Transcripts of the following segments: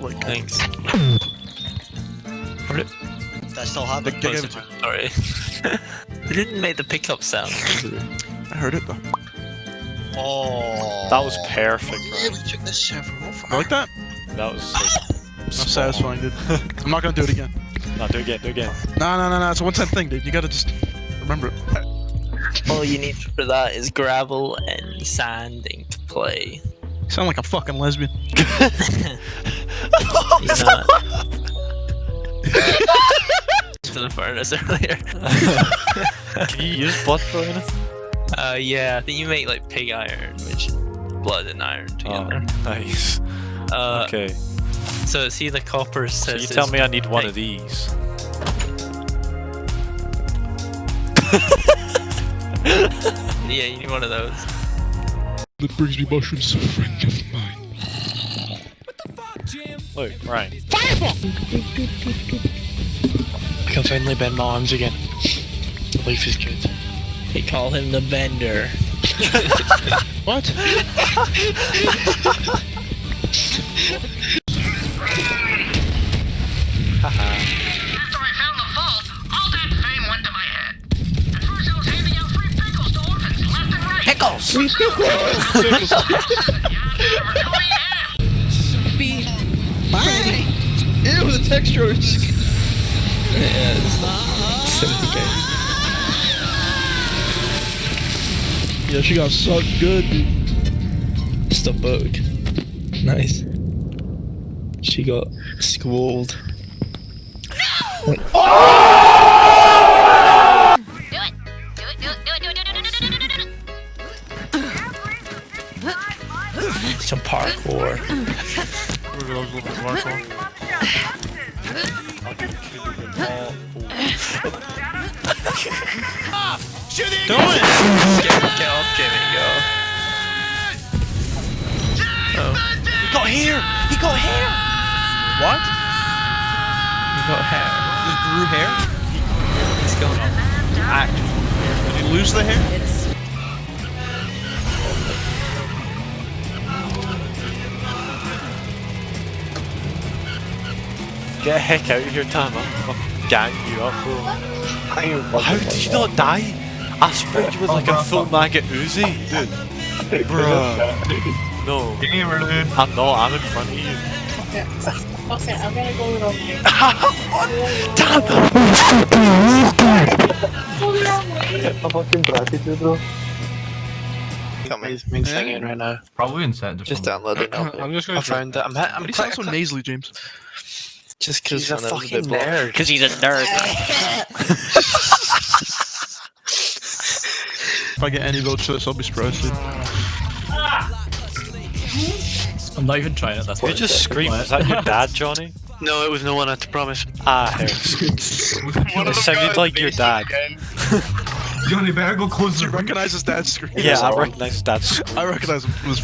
Like, Thanks. I still have it. Sorry. It didn't make the pickup sound. I heard it though. Oh. That was perfect, Yeah, right? we took this server over. I like that? That was like, That's satisfying, dude. I'm not gonna do it again. No, do it again, do it again. No. It's a one-time thing, dude. You gotta just remember it. All you need for that is gravel and sanding to play. You sound like a fucking lesbian. You're not. To the furnace earlier. Can you use blood for anything? Yeah, I think you make like pig iron, which blood and iron together. Oh, nice. Okay. So see the copper So says. you tell me I need one of these. Yeah, you need one of those. That brings me mushrooms, a friend of mine. Look, Ryan. I can finally bend my arms again. Life is good. They call him the bender. What? Haha. After I found the vault, all that fame went to my head. At first I was handing out free pickles to orphans left and right. Pickles! Bye! Ew, the textures! Yeah, it's okay. Yeah, she got sucked good, dude. Just a bug. Nice. She got squalled. Some parkour. We're gonna go for parkour. Do it! Get off, Jimmy, go. Oh. He got hair! He got hair! What? You got hair. He grew hair? What's going on? Act. Did he lose the hair? Get the heck out of here, Tam. I'll fucking gang you up, bro. How did you not die? I sprayed you with like a full maggot Uzi, dude. Bruh. No. I'm not, I'm in front of you. Okay, I'm gonna go with you. Damn! Got my main thing in right now. Probably incentive. Just downloading it. I'm just I gonna found it. I'm You sound so nasally, James. just because He's a fucking nerd. Because he's a nerd. If I get any votes for this, I'll be surprised, dude. I'm not even trying it. That's You just screamed. Is that your dad, Johnny? No, it was no one, I promise. Ah, I heard it. It sounded like your dad. Johnny, better go close Do the you recognize his dad's scream? Yeah, I recognize dad's scream. I recognize him from his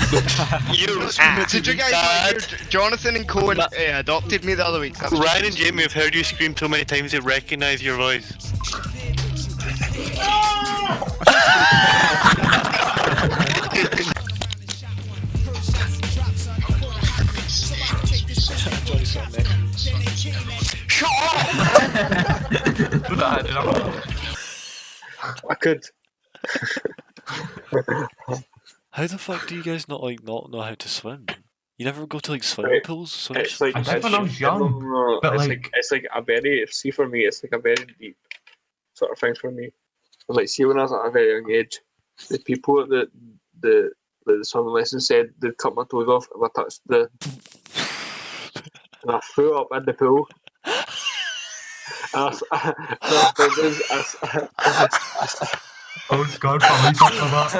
Did you guys hear Jonathan and Cohen adopted me the other week? Ryan and Jamie have heard you scream so many times they recognise your voice. Shut up! I could. How the fuck do you guys not know how to swim? You never go to like swimming pools? Swim It's like I did when I was young, but it's like a very, see for me, it's like a very deep sort of thing for me. Like, see, when I was at a very young age, the people that the swimming lesson said they'd cut my toes off if I touched the, and I threw up in the pool. And oh God, probably talking about.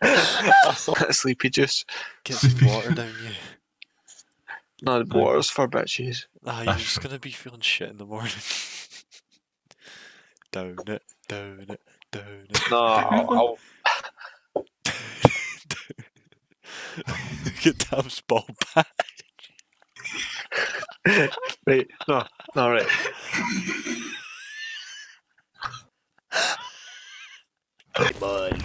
I thought sleepy juice. Get some water down you. No, the water's for bitches. Ah, you're just gonna be feeling shit in the morning. Down it, down it, down it. No, I'll Look at Tam's ball back. Right, no, right. Bye.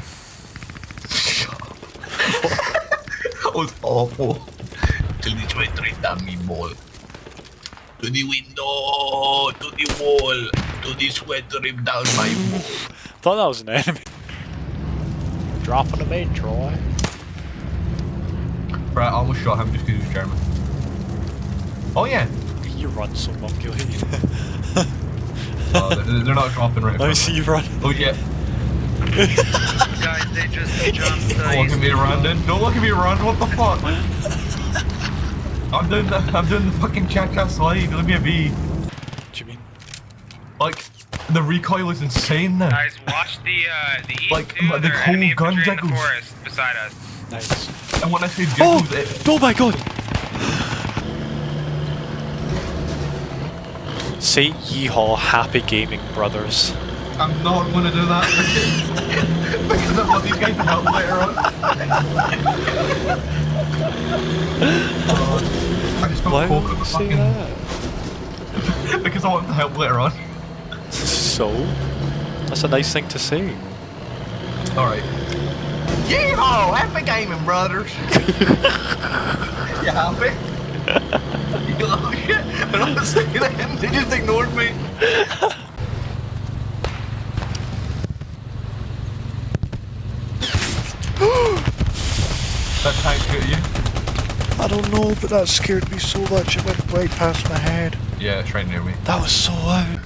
That was awful. To the sweater down me ball. To the window, to the wall, to the sweater down my ball. Thought that was an enemy. Dropping a main, Troy. Right, I almost shot him just because he was German. Oh yeah. You run so monkey-like. They're not dropping right in Let me front. see you run. Oh yeah. Guys, they just jumped. Don't look at me run, dude. Don't look at me run. What the fuck? I'm doing the fucking cha-cha slide. Let me a V. What do you mean? Like, the recoil is insane now. Guys, watch the east Like, too. the There are whole enemy gun infantry in the jiggles. forest beside us. Nice. And when I say Oh! jiggles, it... Oh my god! Say yeehaw, happy gaming, brothers. I'm not gonna do that because I want these guys to help later on. I just Why spilled would coke on you the say fucking... that? Because I want them to help later on. So? That's a nice thing to say. Alright. Yeehaw! Happy gaming, brothers! You happy? You little shit! They're not saying anything, they just ignored me! That tank hit you? I don't know, but that scared me so much it went right past my head. Yeah, it's right near me. That was so loud.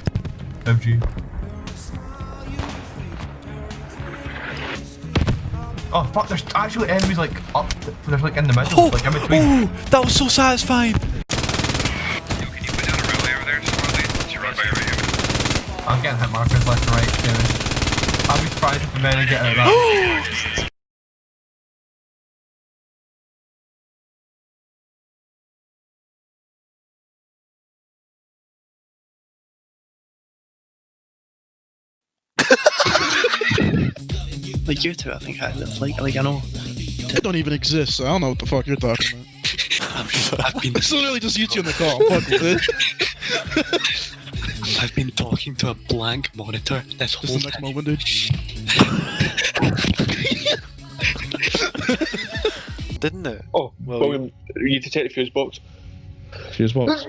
MG. Oh fuck, there's actually enemies like up, there's like in the middle, Oh! like in between. Oh! That was so satisfying! Yo, can you put down a relay over there? Just run by over here. I'm getting hit markers left and right, Dennis. I'll be surprised if the men get out of that. Like you two, I think I live like I know. It don't even exist, so I don't know what the fuck you're talking about. I've been It's literally just you two in the call. Fuck with it. I've been talking to a blank monitor this Just whole the next time. moment, dude. Didn't it? Oh, Well, William, you need to check the fuse box. Fuse box.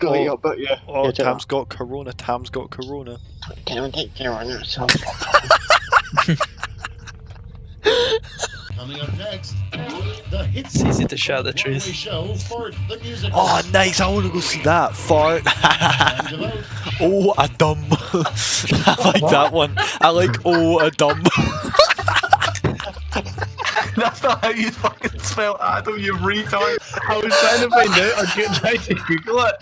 Oh, but yeah. Oh, Tam's got corona, Tam's got corona. Can take care of yourself. Coming up next, the hits It's easy to shout the truth. show for the music. Oh, nice, I want to go see that. Fart. Oh, a dumb. I like that one. I like oh, a dumb. That's not how you fucking spell Adam, you retard. I was trying to find out, I kept trying to Google it.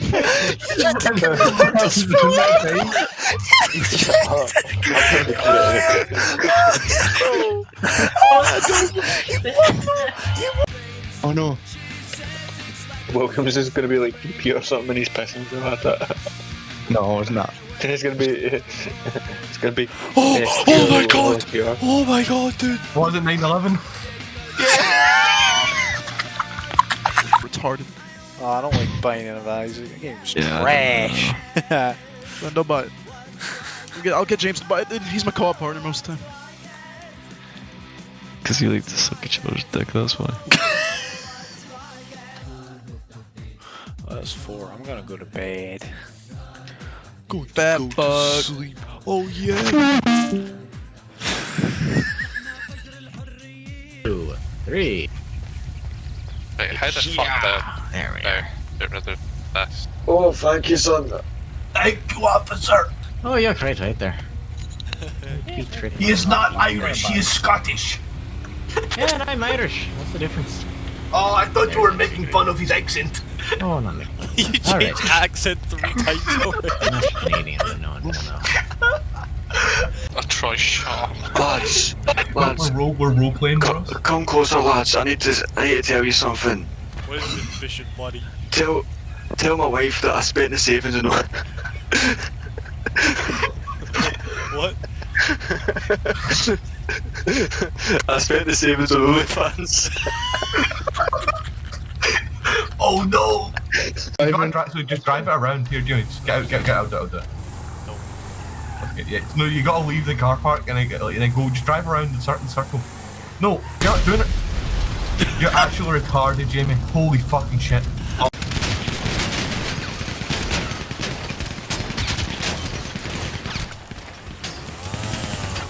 Oh no. Welcome, is this going to be like PP or something and he's pissing so hard that. No, it's not. It's going to be. It's going to be. Oh, oh my god! Oh my god, dude! Was it 9/11? Retarded. Oh, I don't like buying innovations. The game's Yeah, trash. Then don't buy it. I'll get James to buy it. He's my co-op partner most of the time. Because you like to suck each other's dick, that's why. Oh, that's 4. I'm gonna go to bed. Go fat fuck. Sleep. Oh yeah. 2, 3. Wait, how the fuck There we there? Get rid of this. Oh, thank you, son. Thank you, officer. Oh, you're right there. He is not Irish, he is Scottish. Yeah, and I'm Irish. What's the difference? Oh, I thought you were making fun of his accent. Oh, not me. You changed accent 3 times already. Not Canadian, no. A Troy shot. Lads, lads, We're role playing, bro. come closer, lads. I need to tell you something. What is it, fishing buddy? Tell my wife that I spent the savings on her. What? I spent the savings on OnlyFans. Oh no! You gotta just drive it around here, Jimmy. Just get out. No. Okay, yeah. No, you gotta leave the car park and then go. Just drive around in a certain circle. No, you're not doing it. You're actually retarded, Jamie. Holy fucking shit.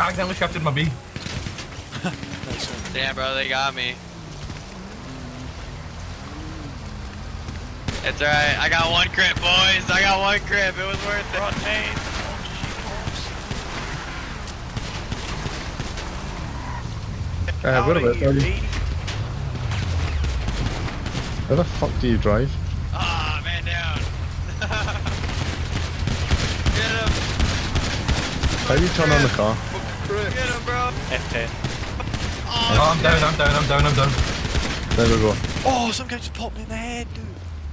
I accidentally shifted my B. Damn, bro, they got me. It's alright, I got 1 crit, boys. I got 1 crit. It was worth it. What about Eddie? How the fuck do you drive? Ah, man down. Get him. How do you turn on the car? Get him, bro. F10. Oh, I'm down. There we go. Oh, some guy just popped me in the head, dude.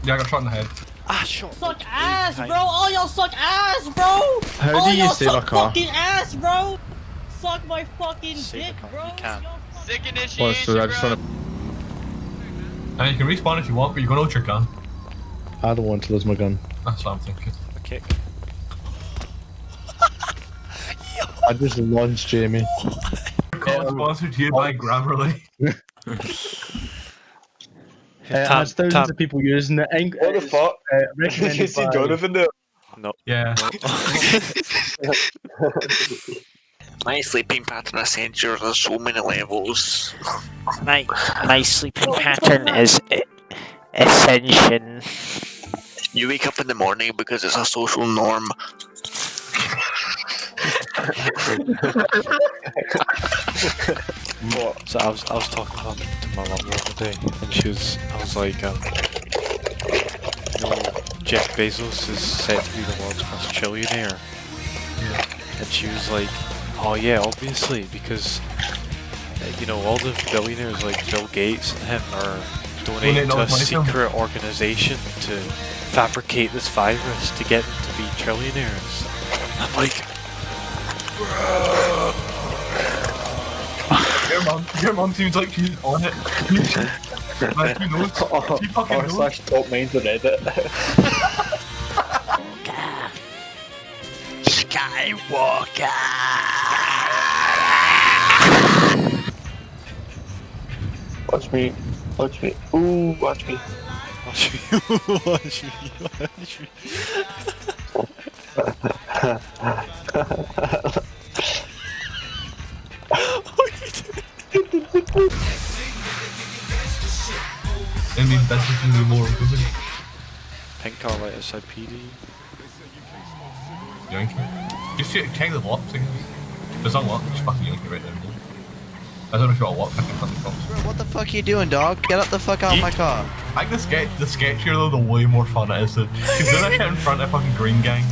Yeah, I got shot in the head. Ah, shot. Suck ass, bro! All y'all suck ass, bro! How All do you y'all save a suck car? fucking ass, bro! Suck my fucking Save a dick, car. bro! You can. Sick Well, initiation, so I just bro. want And you can respawn if you want, but you're gonna lose your gun. to. I don't want to lose my gun. That's what I'm thinking. A kick. I just launched Jamie. Call sponsored to you by Grammarly. It has thousands of people using it. What the fuck? Recommended You see by- Donovan there? No. Yeah. My sleeping pattern essential. There's so many levels. My sleeping pattern is ascension. You wake up in the morning because it's a social norm. So I was talking to my mum the other day, and I was like, you know, Jeff Bezos is set to be the world's first trillionaire. Yeah. And she was like, oh yeah, obviously, because you know, all the billionaires like Bill Gates and him are donating to a secret organization to fabricate this virus to get them to be trillionaires. I'm like, bro. Your mom seems like she's on it. Like, you know, she fucking knows. / top minds on Reddit. Skywalker. Watch me. Watch me. Ooh, watch me. Watch me. Watch me. Watch me. I mean, that's just gonna be more improving. Pink car right outside PD. Yoink it. Just check the lock thing. If it's unlocked, just fucking yoink it right there. I don't know if you want to walk back in front of the cops. Bro, what the fuck are you doing, dog? Get up the fuck out of my car. I think the sketch here though, the way more fun it is. Because then I get in front of fucking Green Gang.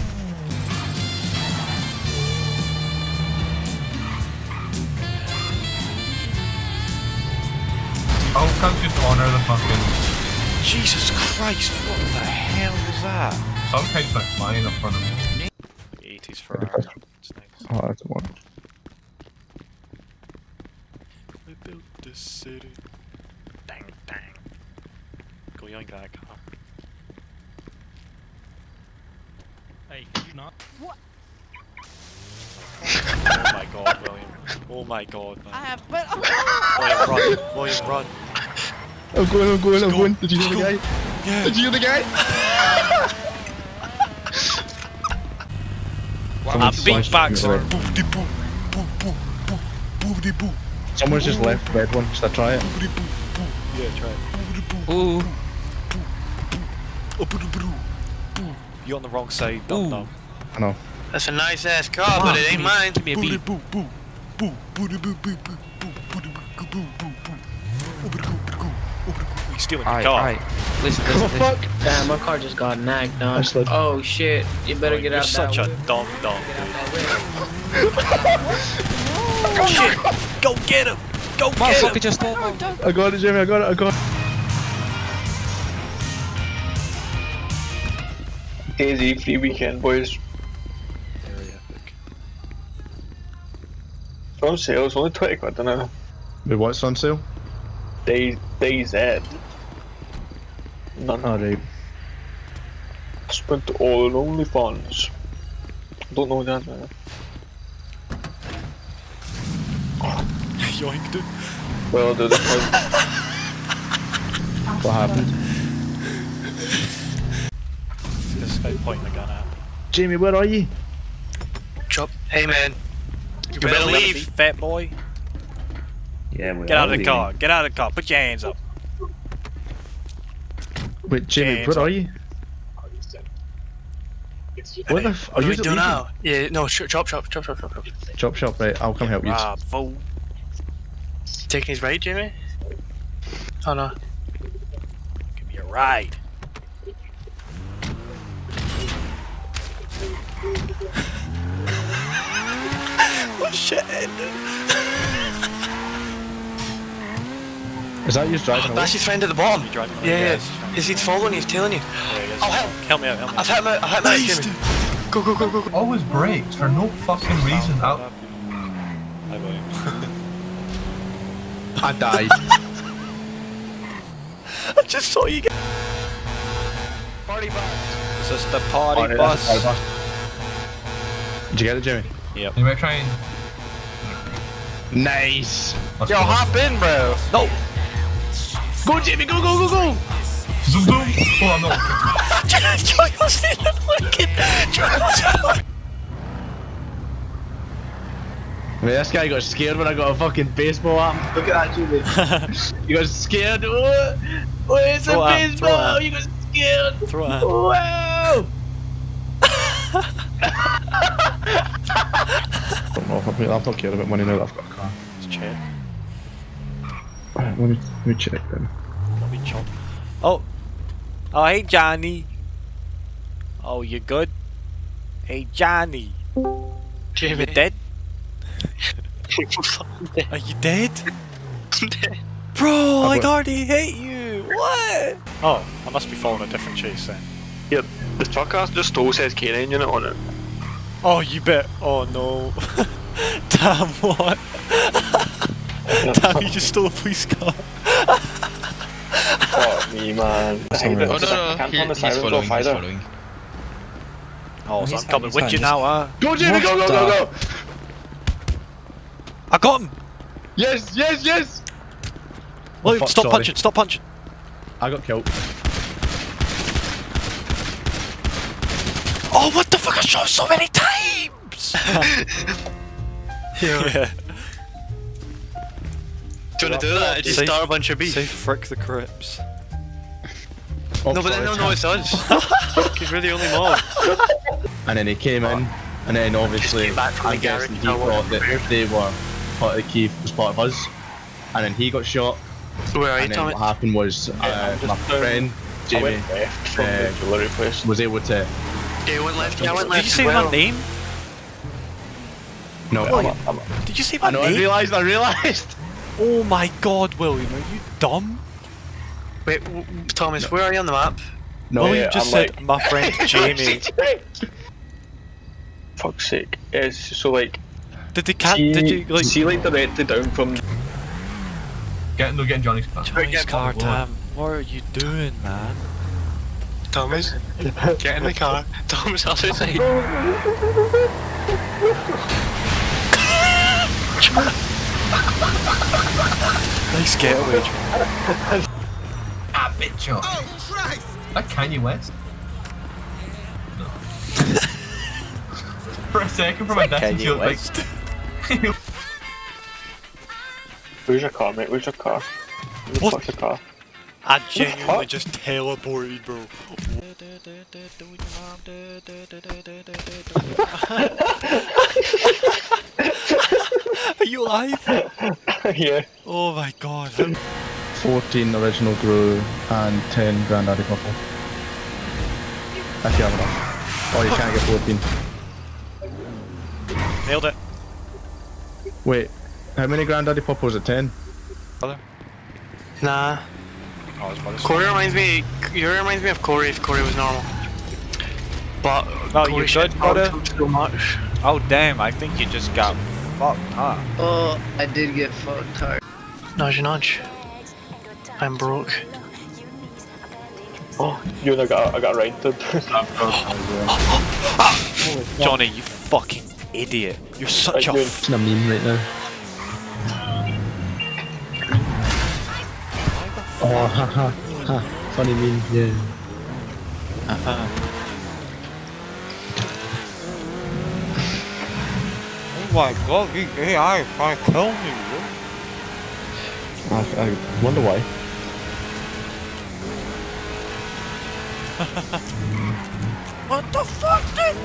Oh, can't just honour the fucking... Jesus Christ, what the hell was that? Some kid's like flying up front of me. 80s for it's nice. Oh, that's one. We built this city. Dang, dang. Go yoink that car. Hey, could you not? What? Oh my god, William. Oh my god, man. I have, but William, run. William, run. I'm going. Did you hear the guy? Yeah. Did you hear the guy? I'm beat back, sir. Someone's just left the red one. Should I try it? Yeah, try it. Ooh. You're on the wrong side, dumb dumb. I know. That's a nice ass car, but it ain't mine. Give me a beat. You're stealing your Alright, car. alright. Listen. Damn, my car just got nagged, dog. Oh shit, you better get You're out such that a way. dumb dumb, dude. Shit! Go get him! Go get Motherfucker him! just stole my dog. I got it, Jimmy. I got it. Easy, free weekend, boys. Very epic. It's on sale, it's only 20 quid now. Wait, what's on sale? DayZ. None. Alright. Spent all on OnlyFans. Don't know that now. Yoink, dude. Well, dude, What happened? This guy pointing the gun at. Jamie, where are you? Chop. Hey man. You better Better leave. fat boy. Yeah, we Get out of the leaving. car. Get out of the car. Put your hands up. Wait, Jamie, James, where are you? What the f- What do we you do leaving? now? Yeah, no, chop. Chop shop, right, I'll come help you. Bravo. Taking his right, Jamie? Oh no. Give me a ride. What shit ended? Is that you driving away? That's his friend at the bottom. Driving away? Yeah. Yes. Is he following you? He's tailing you? There he is. I'll help. Help me out. Help me I've out. hit him out. I've hit him out, Jamie. Go. Always breaks for no fucking reason. I will. I died. I just saw you get. Party bus. Is this the party Alright, bus? that's the party bus. Did you get it, Jamie? Yep. You might try and. Nice! Yo, hop in, bro. No. Go, Jamie, go! Zoom! Oh, I'm not. Joy was in the fucking. I mean, this guy got scared when I got a fucking baseball at him. Look at that, Jamie. You got scared. Oh, it's Throw a it at him, throw it baseball. at him. You got scared. Throw it. Wow! I'm not caring about money now that I've got a car. Let's check. Alright, let me check then. Let me chop. Oh, hey Johnny. Oh, you good? Hey Johnny. Jamie. You dead? Are you dead? Bro, I already hate you. What? Oh, I must be following a different chase then. Yep, the truck has just stole says K9 unit on it. Oh, you bet. Oh no. Damn, what? Damn, you just stole a police car. Fuck me, man. I can't turn the sirens off either. Oh, so I'm coming with you now, huh? Go, Jamie, go! I got him! Yes! Wait, fuck, stop sorry. punching! I got killed. Oh, what the fuck? I shot so many times! Yeah. Do you wanna do that? Just start a bunch of beef. Say frick the Crips. No, but then they'll know it's us. Because we're the only mob. And then he came in, and then obviously, came back from I'm the garage, guessing he I wasn't thought that prepared. they were part of the key was part of us. And then he got shot. Where are you, And then Tommy? what happened was, my friend, I Jamie, went left from the jewellery place. was able to... Yeah, I went left. Yeah, I went Did left. you say as well. my name? No, Did you say my I know, I name? realised! Oh my god, William, are you dumb? Wait, Thomas, where are you on the map? No, William just I'm said my friend Jamie. Fuck's sake. It's so like. Did you like see like directly down from. Getting Johnny's car. Johnny's car time? What are you doing, man? Thomas, get in the car. Thomas, I'll say. Nice getaway. Ah, bitch shot. Oh, Christ! That Kanye West? No. For a second, from a distance, you look like... Where's your car, mate? Where's your car? Where the What? fuck's your car? I genuinely just teleported, bro. Are you alive? Yeah. Oh my god. 14 original Gru and 10 Granddaddy Purple. If you have enough. Oh, you can't get 14. Nailed it. Wait, how many Granddaddy Purple was it? 10? Nah. Oh, his mother's Corey reminds me. You reminds me of Corey if Corey was normal. But Oh, Corey you shit good, brother? talked so much. Oh damn, I think you just got fucked, huh? Oh, I did get fucked hard. Nudge, nudge. I'm broke. Oh, you and I got rented. Johnny, you fucking idiot. You're such a It's a meme right now. Oh, haha. Huh, funny meme, yeah. Oh my god, the AI can't kill me, bro. I wonder why. What the fuck, dude?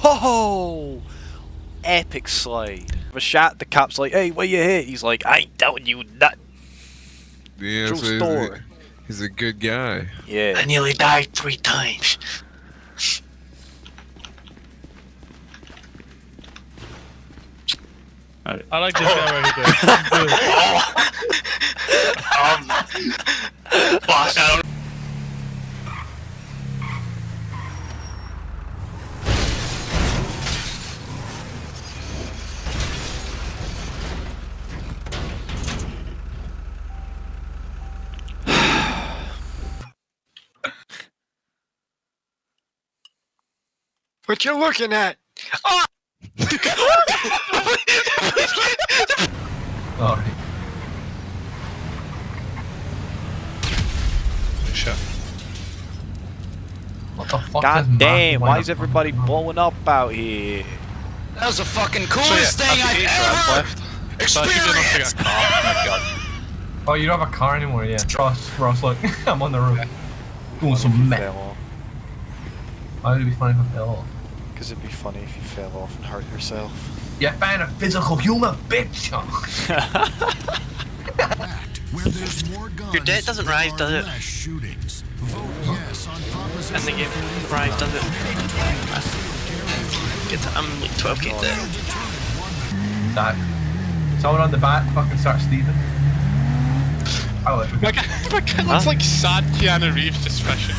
Ho! Epic slide. A shot, the cop's like, hey, where you hit? He's like, I ain't telling you nothing. Yeah, True so story. he's a good guy. Yeah. I nearly died 3 times. I like this guy right here. Boss, I don't. What you looking at? Oh! Alright. Shit. What the fuck? God damn, why is everybody blowing up out here? That was the fucking So coolest thing I've ever left. So I should be enough to get a car. Oh my god. Oh, you don't have a car anymore, yeah. Ross, look. I'm on the road. Doing some meth. Why would it be funny if I fell off? Because it'd be funny if you fell off and hurt yourself. You're fan of physical humor, bitch! Your debt doesn't rise, does it? And the game rise, does it? I'm like 12k debt. That. Someone on the back fucking start Steven. Oh, My guy looks like sad Keanu Reeves just fishing.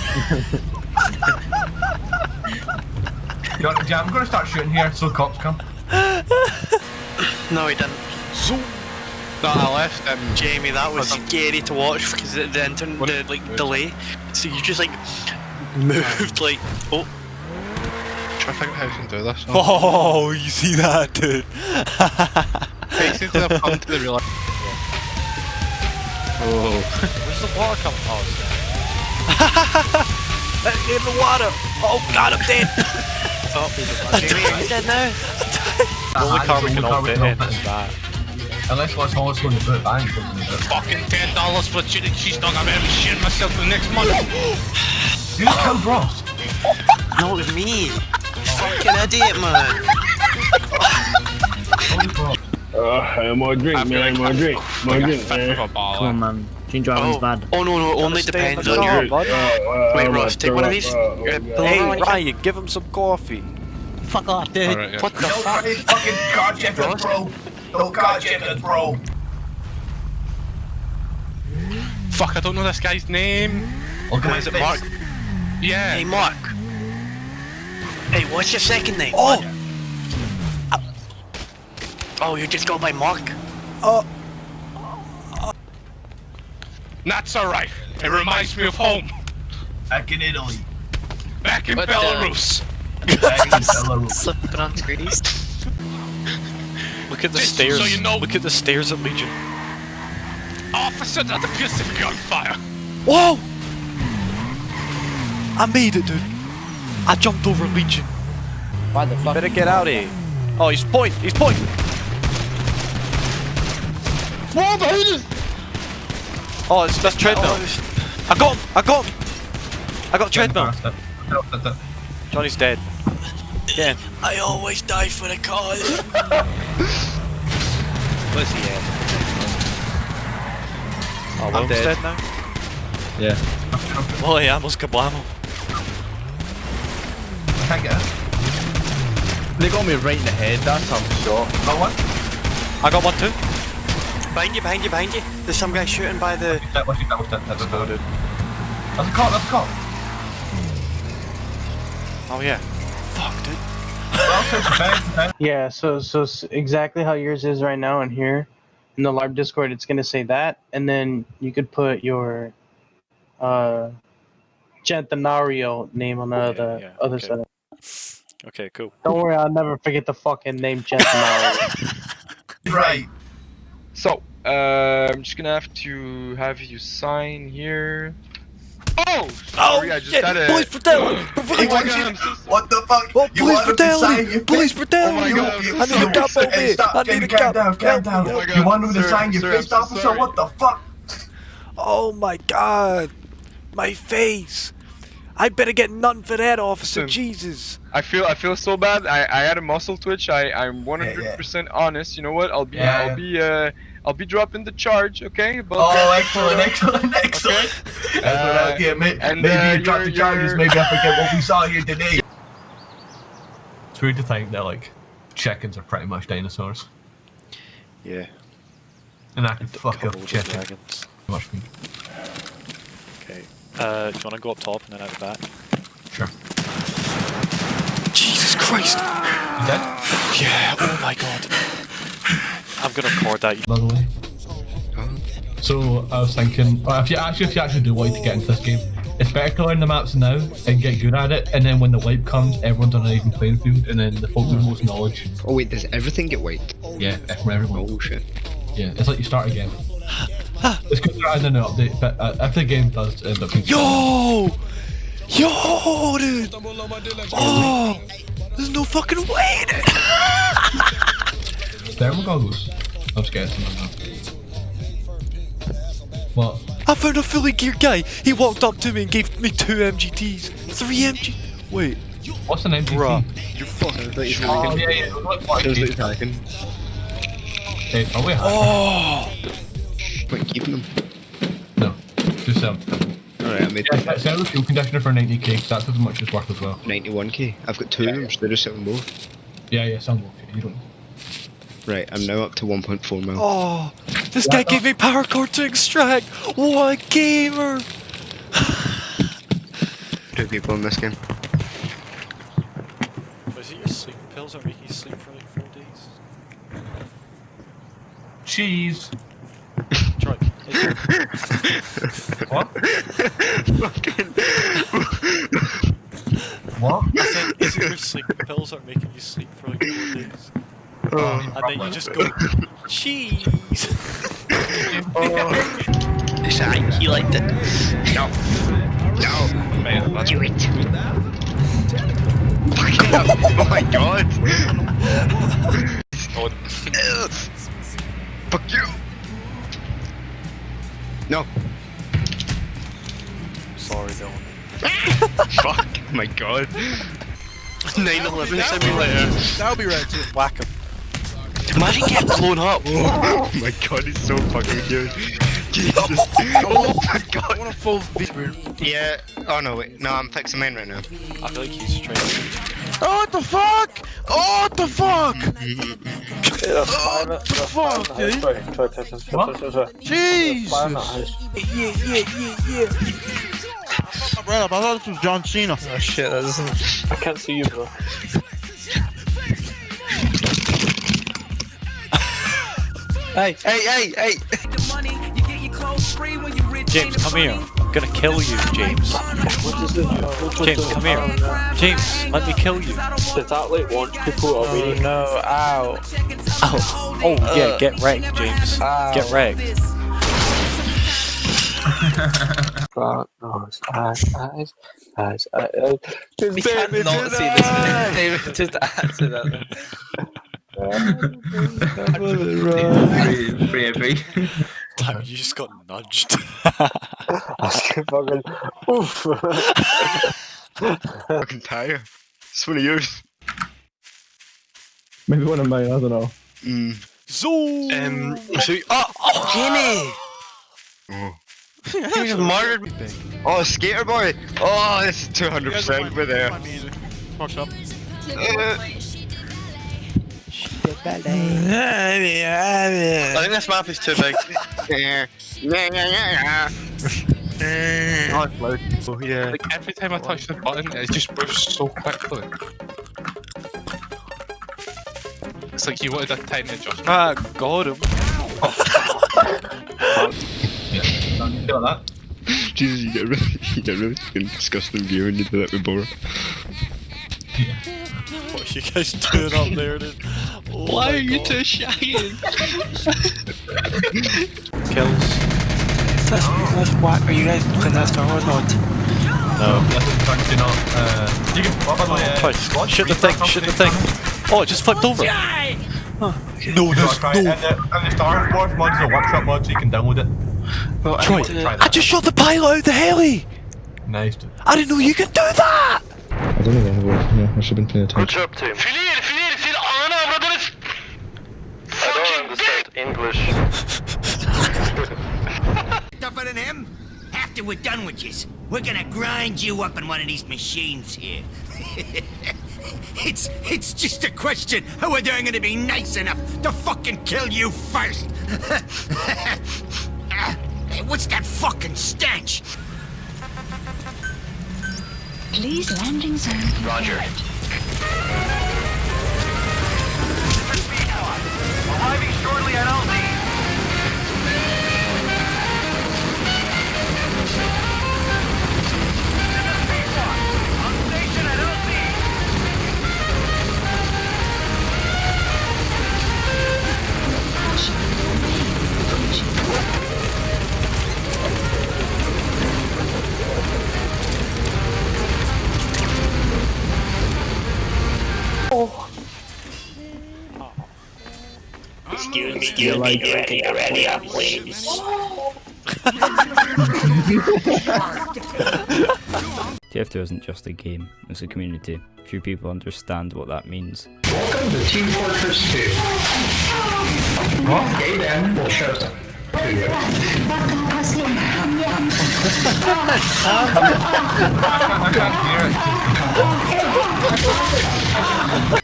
Yeah, I'm gonna start shooting here so cops come. No, he didn't. Zoom. No, I left Jamie, that was scary to watch because the internet, the like delay. So you just like moved like, oh. Try to figure out how you can do this. Oh, you see that, dude? Hey, seems to have come to the real. Oh. Where's the water coming from? In the water! Oh god, I'm dead! Oh, Jamie, are you dead now? The only car we can all fit in is that. Unless let's all go in the boot, I ain't going in the boot. Fucking $10 for a chicken cheese dog. I'm gonna be shitting myself for the next month. You just killed Ross. No, it was me. Fucking idiot, man. More drink, man, more drink, man. Come on, man. Ginger Island's bad. Oh no, only depends on your... Wait, Ross, take one of these. Hey, Ryan, give him some coffee. Fuck off, dude. Right, yeah. What the No fuck? fucking car checkers, bro. No car checkers, bro. Fuck, I don't know this guy's name. Okay, Is it Mark? Yeah. Hey, Mark. Hey, what's your second name? Oh! Oh, you just go by Mark? That's alright. It reminds me of home. Back in Italy. Back in Belarus. Back in Belarus. Slipping on trees. Look at the Just stairs. so you know- Look at the stairs at Legion. Officers at the Pacific on fire. Whoa! I made it, dude. I jumped over Legion. Why the fuck? Better get out of here. Oh, he's pointing. He's pointing. Whoa, behind us! Oh, it's that's treadmill. I got him. I got him. I got treadmill. Johnny's dead. Yeah. I always die for the cause. Where's he at? Oh, Will's dead now? Yeah. Oh yeah, almost kablamo. I can't get it. They got me right in the head, that's how I'm shot. Got one? I got one too. Behind you, behind you, behind you. There's some guy shooting by the... That's a cop, that's a cop. Oh yeah. Fuck, dude. Yeah, so exactly how yours is right now in here, in the LARP Discord, it's gonna say that, and then you could put your Centenario name on the other okay. side. Okay, cool. Don't worry, I'll never forget the fucking name Jensen. Right. So, I'm just gonna have you sign here. Oh! Sorry, I just shit! got a... Police brutality! Oh my god, I'm so sorry. What the fuck? Oh, You police want him to sign brutality! your Police fist? brutality! Oh my god, I need a cop over Hey, here! stop. I need a Calm cop! down, calm down. Oh my god, You want him to sir, sign your sir, fist, I'm so officer? sorry. What the fuck? Oh my god! My face! I better get none for that, officer. Listen, Jesus! I feel so bad. I had a muscle twitch. I'm 100% honest. You know what? I'll be dropping the charge, okay? But Oh, excellent. Okay. Maybe you dropped the charges. Maybe I forget what we saw here today. It's weird to think that like chickens are pretty much dinosaurs, Yeah. and I can fuck up Couple of chickens. dragons. Much mean. Okay. Do you want to go up top and then out the back? Sure. Jesus Christ! You dead? Yeah. Oh my god. I'm gonna record that. By the way. So I was thinking, if you actually do want to get into this game, it's better to learn the maps now and get good at it, and then when the wipe comes, everyone's on an even playing field, and then the folk with most knowledge. Oh wait, does everything get wiped? Yeah, from everyone. Oh shit. Yeah, it's like you start again. It's good to add in an update, but if the game does end up being Yo, dude! Oh, there's no fucking way, dude! thermal goggles. I'm scared of them. What? I found a fully geared guy. He walked up to me and gave me 2 MGTs. 3 MG. Wait. What's the name? Bruh, you're fucking. Oh yeah. Hey, are we Oh. Wait, keeping them? No, just Alright, I made sell the fuel conditioner for 90k, because that's as much as worth as well. 91k. I've got 2 of them, so they're just selling both. Yeah, some both. You don't. Right, I'm now up to 1.4 mil. Oh, this guy gave me power cord to extract. What a gamer! 2 people in this game. Was it your sleeping pills that make you sleep for like 4 days? Cheese. Try. What? What? I said, is it your sleeping pills that are making you sleep for like 4 days? And then you just go, cheese! He liked it. No. Man, Do it. Fucking up. Oh my god. Fuck you. No. Sorry, Dylan. Fuck. Oh my god. 9/11 simulator. That'll be right too. Whack him. Imagine getting blown up. Oh my god, he's so fucking good. Jesus. Oh my god. I want a full Yeah. Oh no, wait. No, I'm fixing mine right now. I feel like he's trying to... Oh, what the fuck? Oh, what the fuck? Oh, what the fuck, dude? Jesus. Yeah. Right up, I thought this was John Cena. Oh shit, that doesn't... I can't see you, bro. Hey! James, come here. I'm gonna kill you, James. James, come here. James, let me kill you. Does that like launch people away? Oh no, ow. Oh, yeah, get wrecked, James. Get wrecked. We can't not see this video. David, just answer that. Damn, you just got nudged. Fucking oof. Fucking tire. It's one of yours. Maybe one of mine, I don't know. Zoom! Jamie! Oh. He just murdered me. Oh, skater boy! Oh, this is 200% with there. Fucked up. I think this map is too big. Oh, it's loud. Oh, yeah. Like every time I touch the button, it just moves so quickly. It's like you wanted a tiny adjustment. Ah, got him. Feel that? Jesus, you get really fucking disgusting view when you do that with Bora. Yeah. What are you guys doing up there, dude? Oh Why my are you God. two shagging? Kills. That's whack. Are you guys playing that Star Wars mod? No. This is currently not. You can. By the way, Shoot the thing, shoot the thing. Oh, it just flipped over. No, there's no. And the Star Wars mod is a workshop mod, so you can download it. Well, Troy, I just shot the pilot out of the heli! Nice, dude. I didn't know you could do that! I don't know where I was. I should have been paying attention. Good job, team. I don't understand English. Tougher than him? After we're done with you, we're gonna grind you up in one of these machines here. It's just a question of whether I'm gonna be nice enough to fucking kill you first. Hey, what's that fucking stench? Please landing zone. Roger. Arriving shortly at LZ. On station at LZ. Excuse me, get ready up, please. TF2 isn't just a game, it's a community. Few people understand what that means. Welcome to Team Fortress 2. What game then will show them?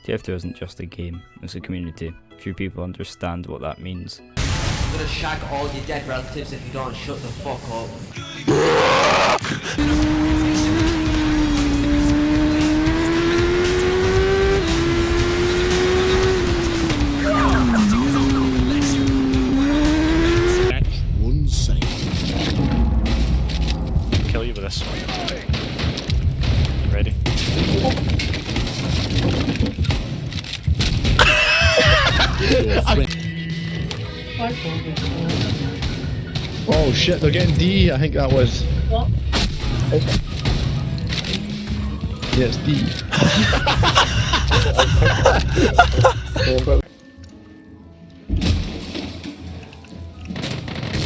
TF2 isn't just a game, it's a community. Few people understand what that means. I'm gonna shag all your dead relatives if you don't shut the fuck up. One second. Kill you with this one. Ready? Oh shit, they're getting D, I think that was. What? Yes, D.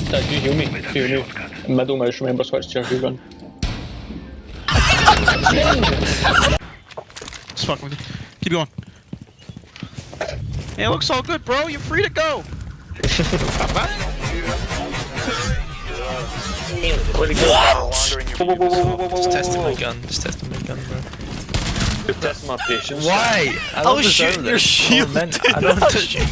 Dad, you heal me. Heal me. Middle mouse, remember, switch to your heal gun. Just fucking with you. Keep going. Hey, it looks all good, bro. You're free to go. Just testing my gun. Just testing my gun, bro. Just testing my patience. Why? I don't deserve this. shield. I don't deserve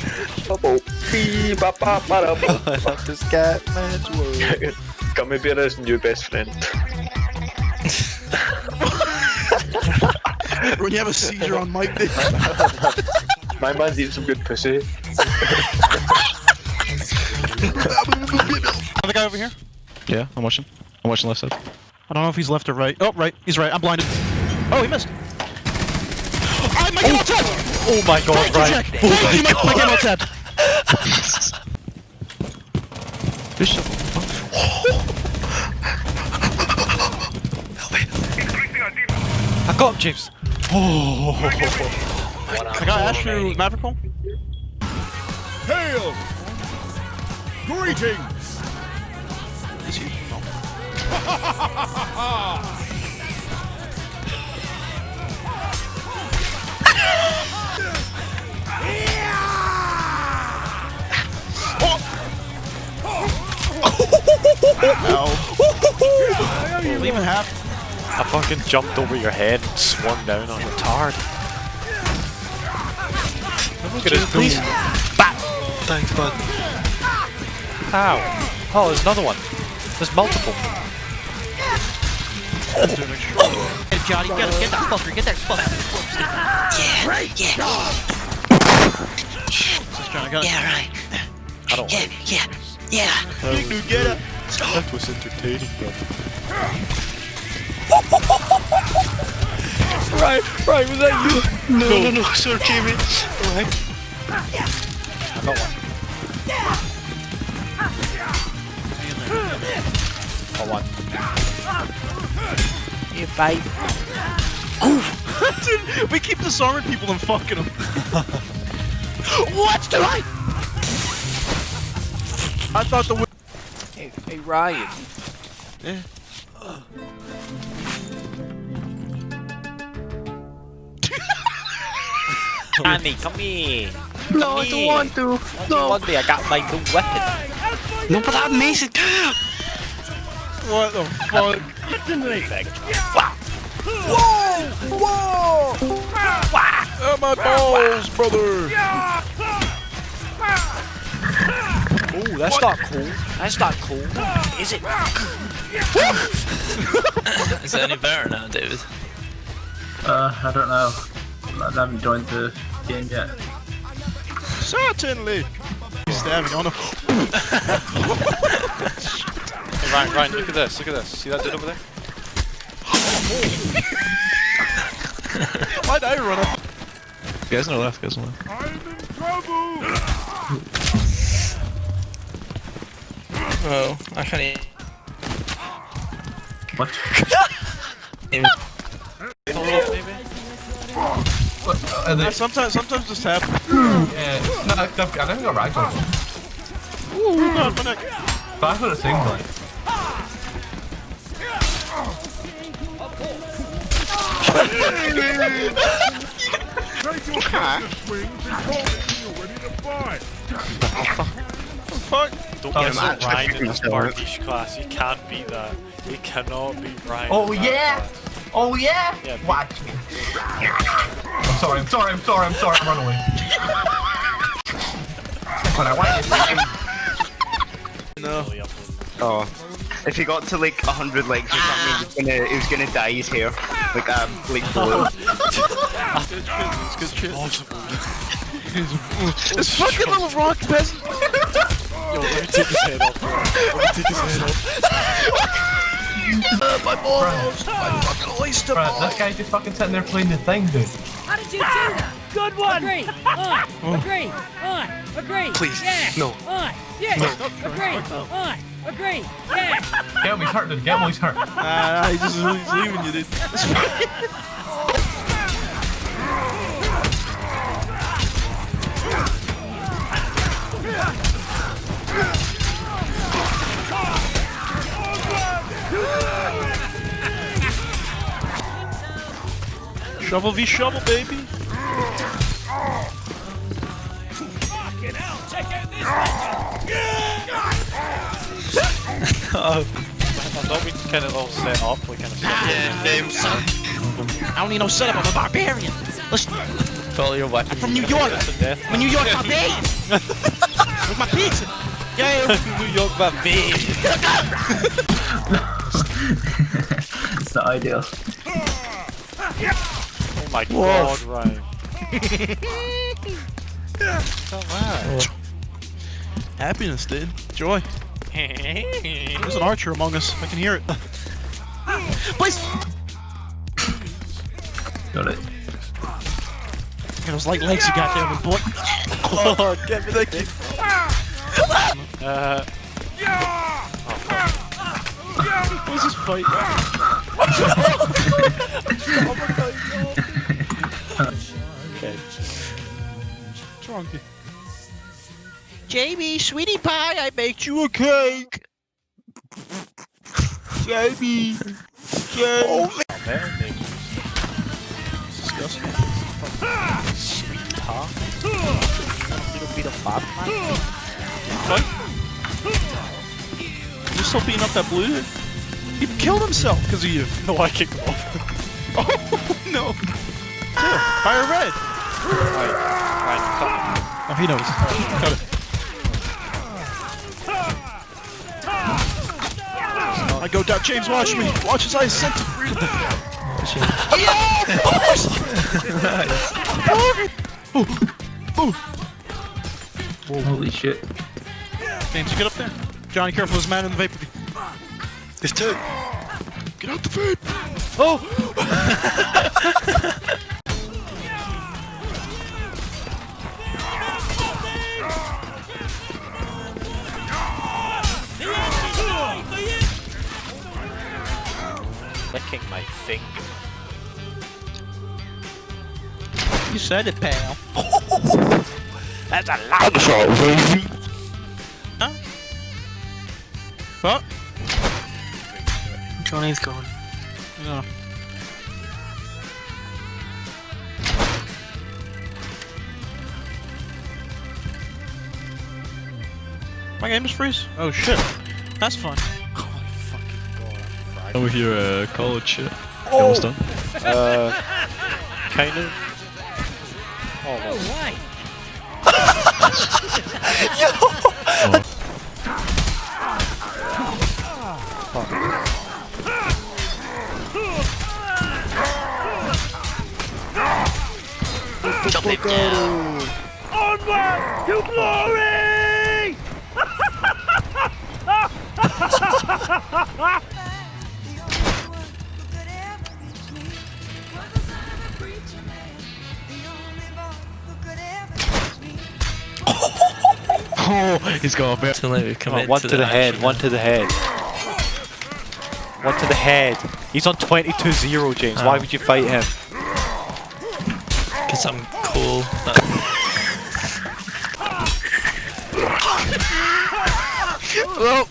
This cat man's word. Gummy Bear is new best friend. When you have a seizure on mic, dude. My man's eating some good pussy. Other guy over here? Yeah, I'm watching. I'm watching left side. I don't know if he's left or right. Oh, right. He's right. I'm blinded. Oh, he missed. Oh my god, tapped! Oh my god, right. Oh my god. My game tapped. Bishop. I got him, James. Oh. I got Ash through Maverick hole. Hail! Greetings! Is he? No. Leave him half. I fucking jumped over your head and swung down on your tard. Look at his please. Bat! Thanks, bud. Ow. Oh, there's another one. There's multiple. Hey, Johnny, get that fucker, get that fucker. Yeah, right, yeah. Yeah, right. I don't like Yeah. That was entertaining, bro. Ryan, was that you? No, sorry, Jamie. Alright. I got one. Got one. You bite. Dude, we keep disarming people and fucking them. What's the right? I thought the. Hey, Ryan. Yeah. Annie, come here. No, I don't want to. No. One day I got my new weapon. No, but that makes it. What the fuck? Whoa! Oh, my balls, brother! Oh, that's not cool. That's not cool. Is it? Is it any better now, David? I don't know. I haven't joined the game yet. Certainly! He's stabbing on him. Hey, Ryan, look at this, See that dude over there? Why'd I run up? Guys on the left, I'm in trouble! Oh, I can't eat. What? Sometimes this happens. Yeah, no, I never got ragged on. Ooh, God, my neck. But that's what it seems like. Fuck. Don't get Ryan in this Bartish class. You can't beat that. You cannot beat Ryan. Oh yeah! Oh yeah! Yeah, Watch me. I'm sorry, run away. But I want you to No. Oh. If he got to like 100 likes or something, he was gonna dye his hair. Like blue. It's good shit. This fucking little rock peasant! Yo, let me take his head off, bro. My balls! My fucking oyster balls! This guy's just fucking sitting there playing the thing, dude. How did you do that? Good one! Agree! Agree! Agree! Please, yeah. no. Yeah! No. Agree! Agree! Yeah! Get him, he's hurt, dude. Get him, he's hurt. He's leaving you, dude. Shovel v shovel, baby. Fucking hell! Check out this I thought we kind of all set up, we kind of set up. Yeah, James. I don't need no setup, I'm a barbarian. Listen. Call your weapon. I'm from New York. I'm a New York barbarian. With my pizza. Yeah, New York barbarian. It's not ideal. Oh my god, Ryan. Happiness, dude. Joy. There's an archer among us. I can hear it. Please! Got it. Get those light legs you got there, my boy. Oh, get me the kick. What is this fight? Okay. What's wrong with you? Jamie, sweetie pie, I baked you a cake. Jamie. Oh, man. Disgusting. Sweet pie. Little bit of fat, man. What? You're still beating up that blue dude? He killed himself because of you. No, I kicked him off. Oh, no. Here, fire red. Right, cut. Oh, he knows. Cut it. I go down. James, watch me. Watch as I sent to freedom. Yeah, of course. Oh. Holy shit. James, you get up there. Johnny, careful, there's a man in the vapor. There's two. Get out the vape. Oh! Licking my finger. You said it, pal. That's a loud shot, baby. Huh? What? Johnny's gone. Yeah. My game is freeze? Oh shit. That's fun. How with your college shit? Oh! You almost done? Kind of. Oh, no. Right. Jump it down. Onward to glory! Oh, he's got a bit. Too late, we've committed One to the head, action one now. to the head. One to the head. He's on 22-0, James. Why would you fight him? Because I'm cool. Well,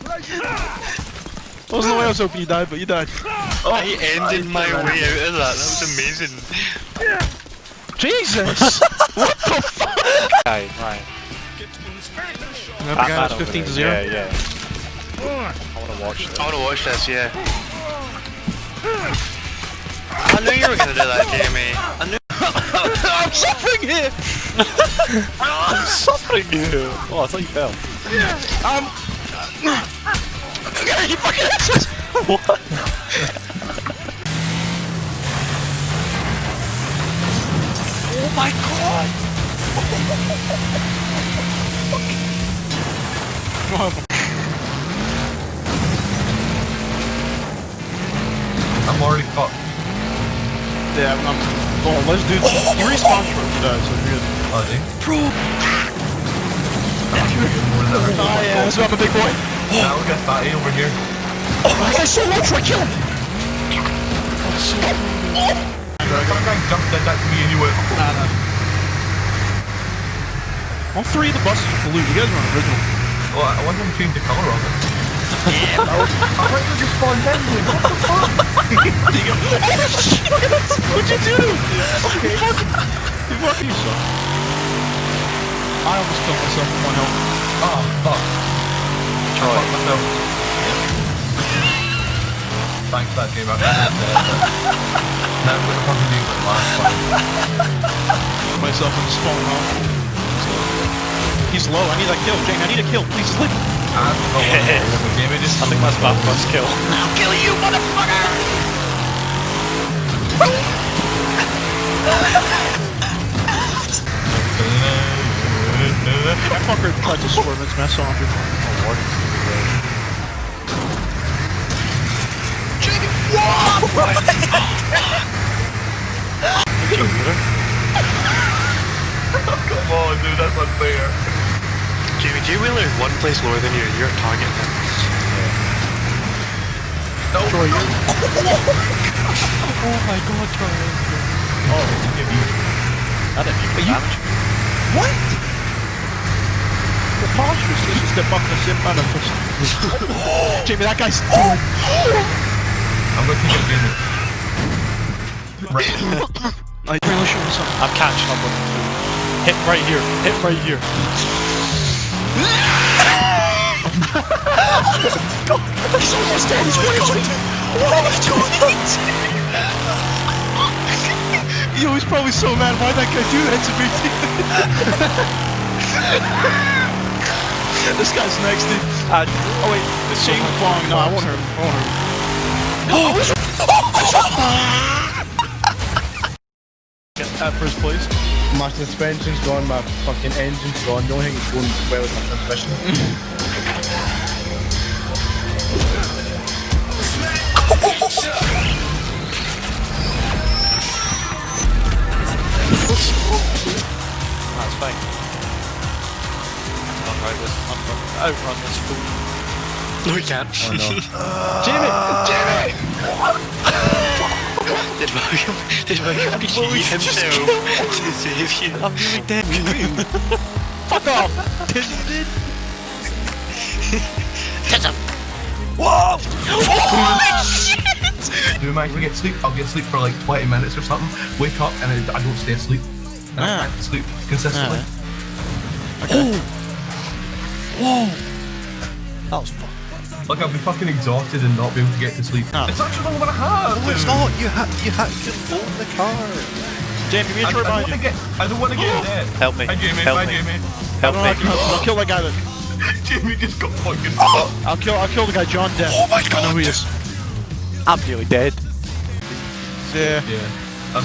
wasn't the way I was hoping you died, but you died. I ended my way out of that. That was amazing. Jesus! What the fuck? Right, right. Remember guys, 15 to 0? Yeah, yeah. I wanna watch this. I wanna watch this, yeah. I knew you were gonna do that, Jamie. I knew. I'm suffering here! I'm suffering here! Oh, I thought you fell. You fucking assholes! What? Oh my god! I'm already fucked. Yeah, I'm. Oh, let's do this. You respawn for if you die, so you're good. Oh, dude. Bro! Oh yeah, that's about my big boy. Now look at Fatty over here. Oh, that guy's so low for a kill! Some guy jumped dead that to me and you went. All three of the buses are blue. You guys are on original. Well, I wonder if change the color of it. Yeah. I thought you just spawned in. What the fuck? What'd you do? Okay. You fucking suck. I almost killed myself with 1 health. Oh, fuck. I fucked myself. Thanks for that game. Now I'm going to probably do the last one. Myself in the spawn off. He's low. I need that kill. Jane, I need a kill. Please live. I think that's my first kill. I'll kill you, motherfucker! That fucker tried to swerve its mess on you. Jamie, what? Come on, dude, that's unfair. Jamie, do you realize one place lower than you? You're targeting him. No, Troy, you're... Oh my god, Troy. Oh, give you. That didn't even damage. What? The posture is just the buck the shit out of us. Jamie, that guy's. I'm gonna take it again. I really should have something. I'm catching up with him too. Hit right here. Hit right here. He's almost dead. He's what are you doing? Yo, he's probably so mad. Why'd that guy do that to me? This guy's next, dude. Oh wait, the same bong. No, I won't hurt him. I won't hurt him. Get that first place. My suspension's gone, my fucking engine's gone. The only thing that's going well is my transmission. fine. Outrun this fool. No, we can't. Oh no. Jamie! Did William key himself to save you? I'm really dead. Fuck off! Whoa! Holy shit! Do we manage to get sleep? I'll get sleep for like 20 minutes or something. Wake up and I don't stay asleep. And I can't sleep consistently. Okay. Whoa! That was fun. Like I'll be fucking exhausted and not be able to get to sleep. It's actually not what I have. No, it's not. You have to own the car. Jamie, me and Troy behind you. I don't want to get dead. Help me. Hi Jamie. Help Hi me. Jamie. Help me. I'll kill that guy that. Jamie just got fucking. I'll kill the guy John dead. Oh my god. I know who he is. I'm nearly dead. Yeah. Yeah.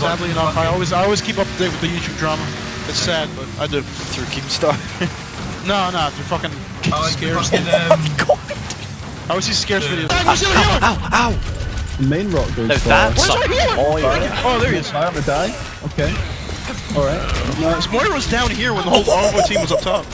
Sadly enough, I always keep up to date with the YouTube drama. It's sad, but I do. Through Keemstar. No, through fucking scares. I always see scares videos. Ow! The main rock goes Now for... that's Where's my healer? Oh, yeah. Oh, there he is. I have to die? Okay. Alright. Moira was down here when the whole Arvo team was up top.